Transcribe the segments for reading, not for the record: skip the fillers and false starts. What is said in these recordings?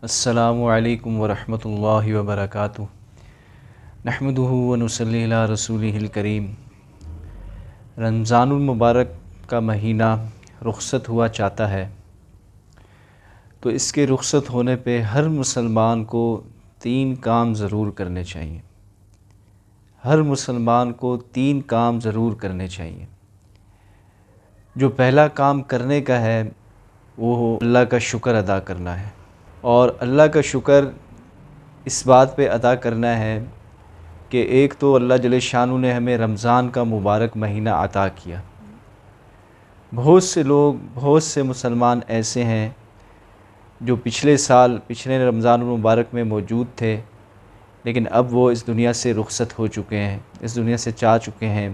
السلام علیکم ورحمۃ اللہ وبرکاتہ۔ نحمدہ ونصلی علی رسولہ الکریم۔ رمضان المبارک کا مہینہ رخصت ہوا چاہتا ہے تو اس کے رخصت ہونے پہ ہر مسلمان کو 3 کام ضرور کرنے چاہیے۔ ہر مسلمان کو 3 کام ضرور کرنے چاہیے۔ جو پہلا کام کرنے کا ہے وہ اللہ کا شکر ادا کرنا ہے، اور اللہ کا شکر اس بات پہ ادا کرنا ہے کہ ایک تو اللہ جل شانہ نے ہمیں رمضان کا مبارک مہینہ عطا کیا۔ بہت سے لوگ، بہت سے مسلمان ایسے ہیں جو پچھلے رمضان المبارک میں موجود تھے، لیکن اب وہ اس دنیا سے رخصت ہو چکے ہیں، اس دنیا سے جا چکے ہیں۔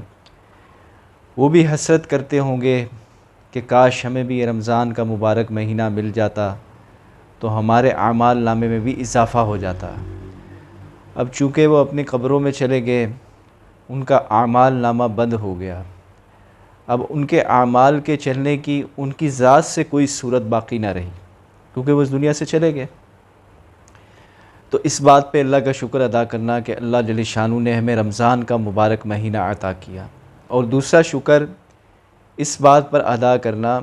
وہ بھی حسرت کرتے ہوں گے کہ کاش ہمیں بھی یہ رمضان کا مبارک مہینہ مل جاتا تو ہمارے اعمال نامے میں بھی اضافہ ہو جاتا۔ اب چونکہ وہ اپنی قبروں میں چلے گئے، ان کا اعمال نامہ بند ہو گیا۔ اب ان کے اعمال کے چلنے کی ان کی ذات سے کوئی صورت باقی نہ رہی، کیونکہ وہ اس دنیا سے چلے گئے۔ تو اس بات پہ اللہ کا شکر ادا کرنا کہ اللہ جل شانہ نے ہمیں رمضان کا مبارک مہینہ عطا کیا، اور دوسرا شکر اس بات پر ادا کرنا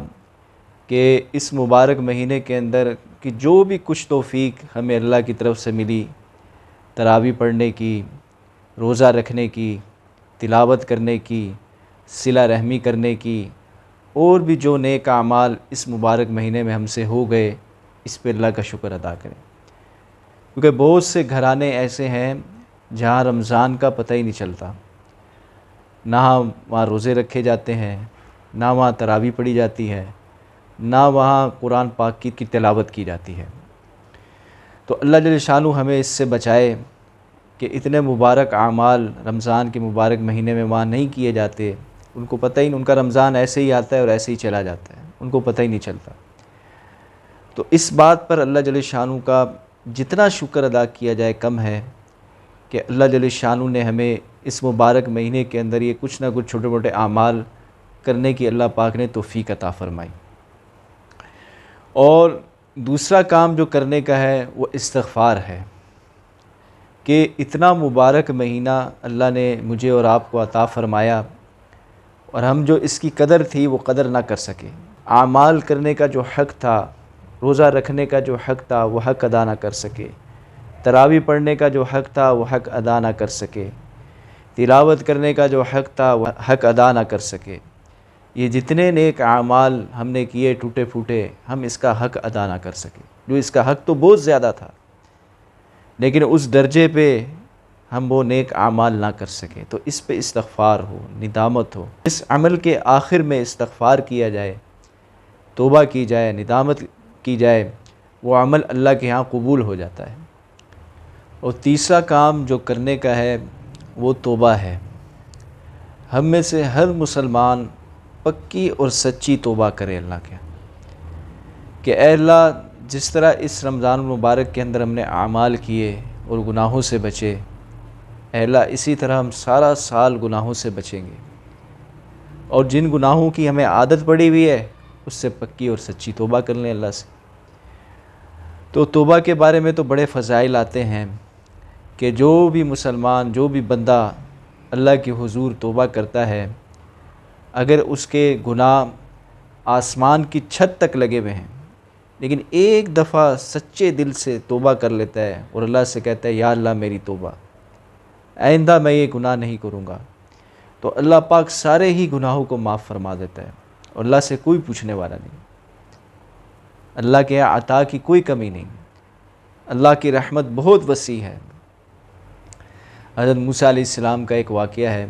کہ اس مبارک مہینے کے اندر کہ جو بھی کچھ توفیق ہمیں اللہ کی طرف سے ملی، تراویح پڑھنے کی، روزہ رکھنے کی، تلاوت کرنے کی، صلہ رحمی کرنے کی، اور بھی جو نیک اعمال اس مبارک مہینے میں ہم سے ہو گئے، اس پہ اللہ کا شکر ادا کریں۔ کیونکہ بہت سے گھرانے ایسے ہیں جہاں رمضان کا پتہ ہی نہیں چلتا، نہ وہاں روزے رکھے جاتے ہیں، نہ وہاں تراویح پڑھی جاتی ہے، نہ وہاں قرآن پاک کی تلاوت کی جاتی ہے۔ تو اللہ جل شانہ ہمیں اس سے بچائے کہ اتنے مبارک اعمال رمضان کے مبارک مہینے میں وہاں نہیں کیے جاتے۔ ان کو پتہ ہی نہیں، ان کا رمضان ایسے ہی آتا ہے اور ایسے ہی چلا جاتا ہے، ان کو پتہ ہی نہیں چلتا۔ تو اس بات پر اللہ جل شانہ کا جتنا شکر ادا کیا جائے کم ہے کہ اللہ جل شانہ نے ہمیں اس مبارک مہینے کے اندر یہ کچھ نہ کچھ چھوٹے موٹے اعمال کرنے کی اللہ پاک نے توفیق عطا فرمائی۔ اور دوسرا کام جو کرنے کا ہے وہ استغفار ہے کہ اتنا مبارک مہینہ اللہ نے مجھے اور آپ کو عطا فرمایا، اور ہم جو اس کی قدر تھی وہ قدر نہ کر سکے۔ اعمال کرنے کا جو حق تھا، روزہ رکھنے کا جو حق تھا وہ حق ادا نہ کر سکے، تراویح پڑھنے کا جو حق تھا وہ حق ادا نہ کر سکے، تلاوت کرنے کا جو حق تھا وہ حق ادا نہ کر سکے۔ یہ جتنے نیک اعمال ہم نے کیے ٹوٹے پھوٹے، ہم اس کا حق ادا نہ کر سکے، جو اس کا حق تو بہت زیادہ تھا، لیکن اس درجے پہ ہم وہ نیک اعمال نہ کر سکے۔ تو اس پہ استغفار ہو، ندامت ہو، اس عمل کے آخر میں استغفار کیا جائے، توبہ کی جائے، ندامت کی جائے، وہ عمل اللہ کے ہاں قبول ہو جاتا ہے۔ اور تیسرا کام جو کرنے کا ہے وہ توبہ ہے۔ ہم میں سے ہر مسلمان پکی اور سچی توبہ کرے اللہ کے کہ اے اللہ، جس طرح اس رمضان المبارک کے اندر ہم نے اعمال کیے اور گناہوں سے بچے، اے اللہ اسی طرح ہم سارا سال گناہوں سے بچیں گے، اور جن گناہوں کی ہمیں عادت پڑی ہوئی ہے اس سے پکی اور سچی توبہ کر لیں اللہ سے۔ تو توبہ کے بارے میں تو بڑے فضائل آتے ہیں کہ جو بھی مسلمان، جو بھی بندہ اللہ کے حضور توبہ کرتا ہے، اگر اس کے گناہ آسمان کی چھت تک لگے ہوئے ہیں، لیکن ایک دفعہ سچے دل سے توبہ کر لیتا ہے اور اللہ سے کہتا ہے یا اللہ میری توبہ، آئندہ میں یہ گناہ نہیں کروں گا، تو اللہ پاک سارے ہی گناہوں کو معاف فرما دیتا ہے، اور اللہ سے کوئی پوچھنے والا نہیں۔ اللہ کے عطا کی کوئی کمی نہیں، اللہ کی رحمت بہت وسیع ہے۔ حضرت موسیٰ علیہ السلام کا ایک واقعہ ہے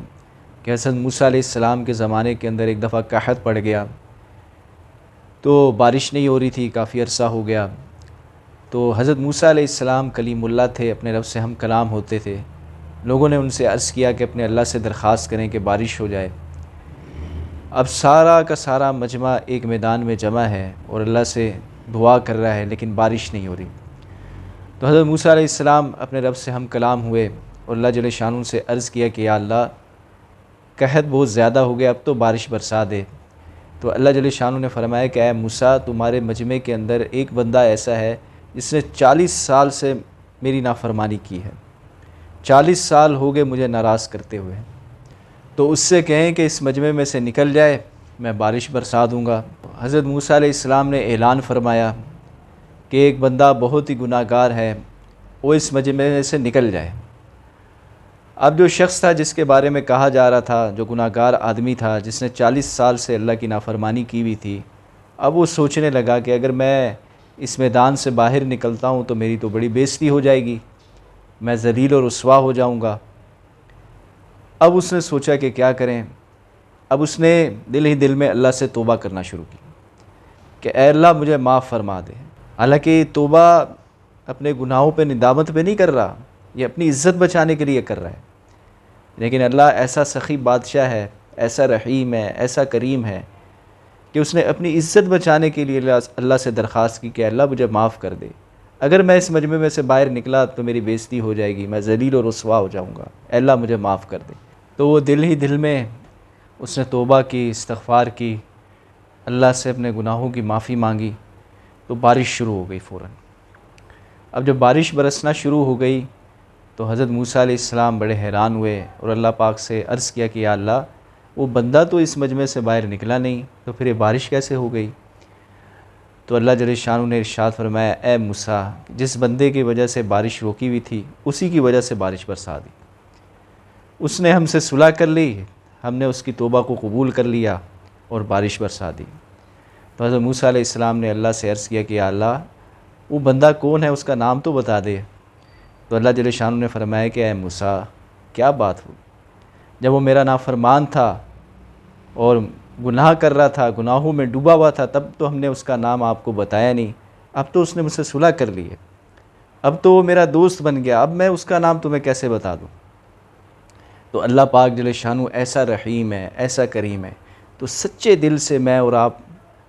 کہ حضرت موسیٰ علیہ السلام کے زمانے کے اندر ایک دفعہ قحط پڑ گیا، تو بارش نہیں ہو رہی تھی، کافی عرصہ ہو گیا۔ تو حضرت موسیٰ علیہ السلام کلیم اللہ تھے، اپنے رب سے ہم کلام ہوتے تھے۔ لوگوں نے ان سے عرض کیا کہ اپنے اللہ سے درخواست کریں کہ بارش ہو جائے۔ اب سارا کا سارا مجمع ایک میدان میں جمع ہے اور اللہ سے دعا کر رہا ہے، لیکن بارش نہیں ہو رہی۔ تو حضرت موسیٰ علیہ السلام اپنے رب سے ہم کلام ہوئے اور اللہ جل شانہ سے عرض کیا کہ یا اللہ، قحط بہت زیادہ ہو گیا، اب تو بارش برسا دے۔ تو اللہ جل شانہ نے فرمایا کہ اے موسیٰ، تمہارے مجمع کے اندر ایک بندہ ایسا ہے جس نے 40 سال سے میری نافرمانی کی ہے، 40 سال ہو گئے مجھے ناراض کرتے ہوئے، تو اس سے کہیں کہ اس مجمع میں سے نکل جائے، میں بارش برسا دوں گا۔ حضرت موسیٰ علیہ السلام نے اعلان فرمایا کہ ایک بندہ بہت ہی گناہ گار ہے، وہ اس مجمع میں سے نکل جائے۔ اب جو شخص تھا جس کے بارے میں کہا جا رہا تھا، جو گناہ گار آدمی تھا جس نے 40 سال سے اللہ کی نافرمانی کی ہوئی تھی، اب وہ سوچنے لگا کہ اگر میں اس میدان سے باہر نکلتا ہوں تو میری تو بڑی بے عزتی ہو جائے گی، میں ذلیل و رسوا ہو جاؤں گا۔ اب اس نے سوچا کہ کیا کریں۔ اب اس نے دل ہی دل میں اللہ سے توبہ کرنا شروع کی کہ اے اللہ مجھے معاف فرما دے۔ حالانکہ توبہ اپنے گناہوں پہ ندامت پہ نہیں کر رہا، یہ اپنی عزت بچانے کے لیے کر رہا ہے، لیکن اللہ ایسا سخی بادشاہ ہے، ایسا رحیم ہے، ایسا کریم ہے کہ اس نے اپنی عزت بچانے کے لیے اللہ سے درخواست کی کہ اللہ مجھے معاف کر دے، اگر میں اس مجمع میں سے باہر نکلا تو میری بے عزتی ہو جائے گی، میں ذلیل و رسوا ہو جاؤں گا، اے اللہ مجھے معاف کر دے۔ تو وہ دل ہی دل میں اس نے توبہ کی، استغفار کی، اللہ سے اپنے گناہوں کی معافی مانگی، تو بارش شروع ہو گئی فوراً۔ اب جب بارش برسنا شروع ہو گئی تو حضرت موسیٰ علیہ السلام بڑے حیران ہوئے اور اللہ پاک سے عرض کیا کہ یا اللہ وہ بندہ تو اس مجمع سے باہر نکلا نہیں، تو پھر یہ بارش کیسے ہو گئی؟ تو اللہ جل شانہ نے ارشاد فرمایا اے موسیٰ، جس بندے کی وجہ سے بارش روکی ہوئی تھی اسی کی وجہ سے بارش برسا دی، اس نے ہم سے صلح کر لی، ہم نے اس کی توبہ کو قبول کر لیا اور بارش برسا دی۔ تو حضرت موسیٰ علیہ السلام نے اللہ سے عرض کیا کہ یا اللہ وہ بندہ کون ہے، اس کا نام تو بتا دے۔ تو اللہ جل شانہ نے فرمایا کہ اے موسیٰ کیا بات ہو، جب وہ میرا نافرمان تھا اور گناہ کر رہا تھا، گناہوں میں ڈوبا ہوا تھا، تب تو ہم نے اس کا نام آپ کو بتایا نہیں، اب تو اس نے مجھ سے صلح کر لی ہے، اب تو وہ میرا دوست بن گیا، اب میں اس کا نام تمہیں کیسے بتا دوں؟ تو اللہ پاک جل شانہ ایسا رحیم ہے، ایسا کریم ہے، تو سچے دل سے میں اور آپ،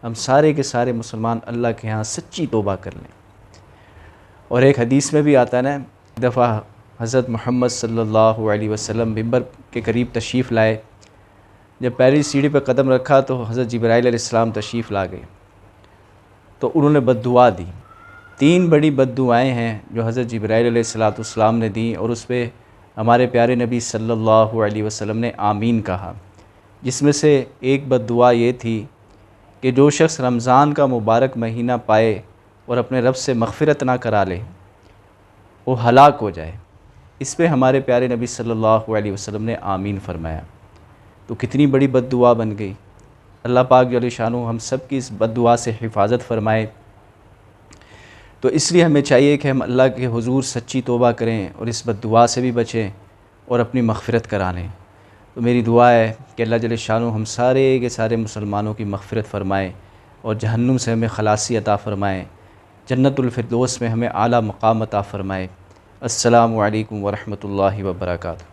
ہم سارے کے سارے مسلمان اللہ کے ہاں سچی توبہ کر لیں۔ اور ایک حدیث میں بھی آتا ہے نا، ایک دفعہ حضرت محمد صلی اللہ علیہ وسلم ممبر کے قریب تشریف لائے، جب پہلی سیڑھی پہ قدم رکھا تو حضرت جبرائیل علیہ السلام تشریف لا گئے، تو انہوں نے بد دعا دی۔ 3 بڑی بد دعائیں ہیں جو حضرت جبرائیل علیہ السلام نے دیں، اور اس پہ ہمارے پیارے نبی صلی اللہ علیہ وسلم نے آمین کہا۔ جس میں سے ایک بد دعا یہ تھی کہ جو شخص رمضان کا مبارک مہینہ پائے اور اپنے رب سے مغفرت نہ کرا لے وہ ہلاک ہو جائے۔ اس پہ ہمارے پیارے نبی صلی اللہ علیہ وسلم نے آمین فرمایا، تو کتنی بڑی بد دعا بن گئی۔ اللہ پاک جل شانہ ہم سب کی اس بد دعا سے حفاظت فرمائے۔ تو اس لیے ہمیں چاہیے کہ ہم اللہ کے حضور سچی توبہ کریں اور اس بد دعا سے بھی بچیں اور اپنی مغفرت کرا لیں۔ تو میری دعا ہے کہ اللہ جل شانہ ہم سارے کے سارے مسلمانوں کی مغفرت فرمائے اور جہنم سے ہمیں خلاصی عطا فرمائے، جنت الفردوس میں ہمیں اعلیٰ مقام عطا فرمائے۔ السلام علیکم ورحمۃ اللہ وبرکاتہ۔